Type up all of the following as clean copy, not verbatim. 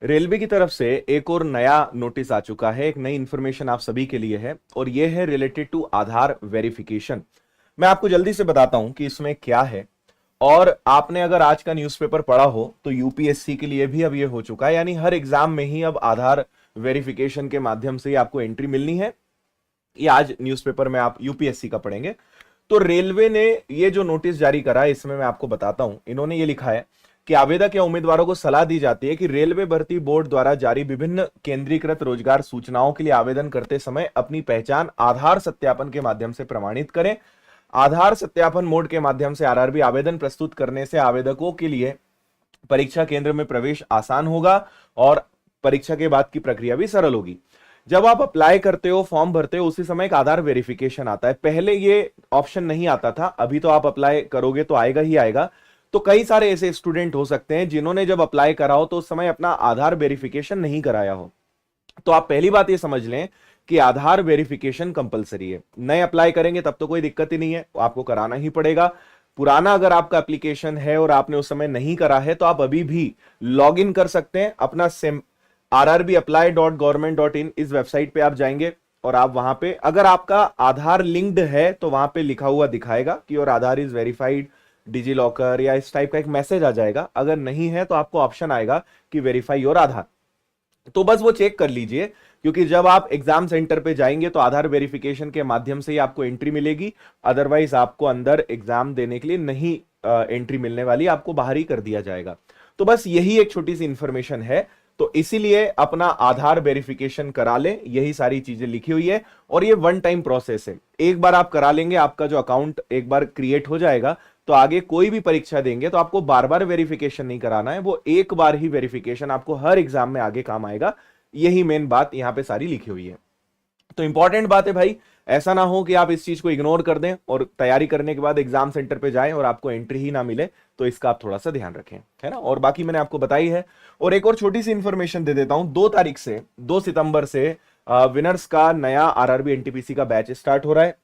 Railway की तरफ से एक और नया नोटिस आ चुका है, एक नई इंफॉर्मेशन आप सभी के लिए है और ये है रिलेटेड टू आधार वेरिफिकेशन। मैं आपको जल्दी से बताता हूं कि इसमें क्या है। और आपने अगर आज का न्यूज़पेपर पढ़ा हो तो यूपीएससी के लिए भी अब ये हो चुका है, यानी हर एग्जाम में ही अब आधार वेरिफिकेशन के माध्यम से ही आपको एंट्री मिलनी है। ये आज न्यूज़पेपर में आप यूपीएससी का पढ़ेंगे। तो रेलवे ने ये जो नोटिस जारी करा है इसमें मैं आपको बताता हूं, इन्होंने ये लिखा है कि आवेदक या उम्मीदवारों को सलाह दी जाती है कि रेलवे भर्ती बोर्ड द्वारा जारी विभिन्न केंद्रीकृत रोजगार सूचनाओं के लिए आवेदन करते समय अपनी पहचान आधार सत्यापन के माध्यम से प्रमाणित करें। आधार सत्यापन मोड के माध्यम से आरआरबी आवेदन प्रस्तुत करने से आवेदकों के लिए परीक्षा केंद्र में प्रवेश आसान होगा और परीक्षा के बाद की प्रक्रिया भी सरल होगी। जब आप अप्लाई करते हो, फॉर्म भरते हो, उसी समय एक आधार वेरिफिकेशन आता है। पहले ये ऑप्शन नहीं आता था, अभी तो आप अप्लाई करोगे तो आएगा ही आएगा। तो कई सारे ऐसे स्टूडेंट हो सकते हैं जिन्होंने जब अप्लाई करा हो तो उस समय अपना आधार वेरिफिकेशन नहीं कराया हो। तो आप पहली बात ये समझ लें कि आधार वेरिफिकेशन कंपलसरी है। नए अप्लाई करेंगे तब तो कोई दिक्कत ही नहीं है, आपको कराना ही पड़ेगा। पुराना अगर आपका एप्लीकेशन है और आपने उस समय नहीं करा है तो आप अभी भी लॉग इन कर सकते हैं अपना rrbapply.government.in इस वेबसाइट पे आप जाएंगे और आप वहां पे अगर आपका आधार लिंक्ड है तो वहां पे लिखा हुआ दिखाएगा कि your Aadhaar is verified DigiLocker या इस टाइप का एक मैसेज आ जाएगा। अगर नहीं है तो आपको ऑप्शन आएगा कि वेरीफाई योर आधार, तो बस वो चेक कर लीजिए, क्योंकि जब आप एग्जाम सेंटर पे जाएंगे तो आधार वेरिफिकेशन के माध्यम से ही आपको एंट्री मिलेगी। अदरवाइज आपको अंदर एग्जाम देने के लिए नहीं एंट्री मिलने वाली, आपको बाहर ही कर दिया जाएगा। तो बस यही एक छोटी सी इंफॉर्मेशन है, तो इसीलिए अपना आधार वेरिफिकेशन करा लें, यही सारी चीजें लिखी हुई है। और ये वन टाइम प्रोसेस है, एक बार आप करा लेंगे, आपका जो अकाउंट एक बार क्रिएट हो जाएगा तो आगे कोई भी परीक्षा देंगे तो आपको बार बार वेरिफिकेशन नहीं कराना है, वो एक बार ही वेरिफिकेशन आपको हर एग्जाम में आगे काम आएगा। यही मेन बात यहां पे सारी लिखी हुई है। तो इंपॉर्टेंट बात है भाई, ऐसा ना हो कि आप इस चीज को इग्नोर कर दें और तैयारी करने के बाद एग्जाम सेंटर पे जाएं और आपको एंट्री ही ना मिले, तो इसका आप थोड़ा सा ध्यान रखें, है ना। और बाकी मैंने आपको बताई है। और एक और छोटी सी इंफॉर्मेशन दे देता हूं, 2 तारीख से 2 सितंबर से विनर्स का नया आरआरबी एनटीपीसी का बैच स्टार्ट हो रहा है।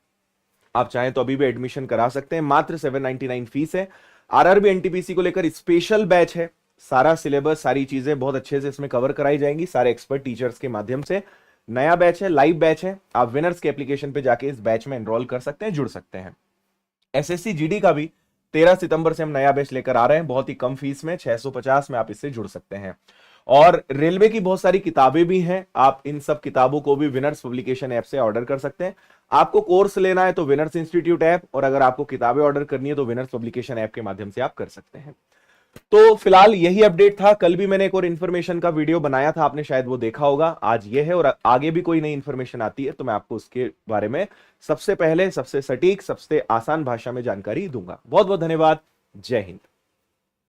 आप चाहें तो अभी भी एडमिशन करा सकते हैं, मात्र 799 फीस है। आरआरबी एनटीपीसी को लेकर स्पेशल बैच है, सारा सिलेबस सारी चीजें बहुत अच्छे से इसमें कवर कराई जाएंगी सारे एक्सपर्ट टीचर्स के माध्यम से। नया बैच है, लाइव बैच है, आप विनर्स के एप्लीकेशन पे जाके इस बैच में एनरोल कर सकते हैं, जुड़ सकते हैं। एसएससी जीडी का भी 13 सितंबर से हम नया बैच लेकर आ रहे हैं, बहुत ही कम फीस में 650 में आप इससे जुड़ सकते हैं। और रेलवे की बहुत सारी किताबें भी हैं, आप इन सब किताबों को भी विनर्स पब्लिकेशन ऐप से ऑर्डर कर सकते हैं। आपको कोर्स लेना है तो विनर्स इंस्टीट्यूट ऐप, और अगर आपको किताबें ऑर्डर करनी है तो विनर्स पब्लिकेशन ऐप के माध्यम से आप कर सकते हैं। तो फिलहाल यही अपडेट था। कल भी मैंने एक और इन्फॉर्मेशन का वीडियो बनाया था, आपने शायद वो देखा होगा। आज ये है, और आगे भी कोई नई इन्फॉर्मेशन आती है तो मैं आपको उसके बारे में सबसे पहले, सबसे सटीक, सबसे आसान भाषा में जानकारी दूंगा। बहुत बहुत धन्यवाद। जय हिंद।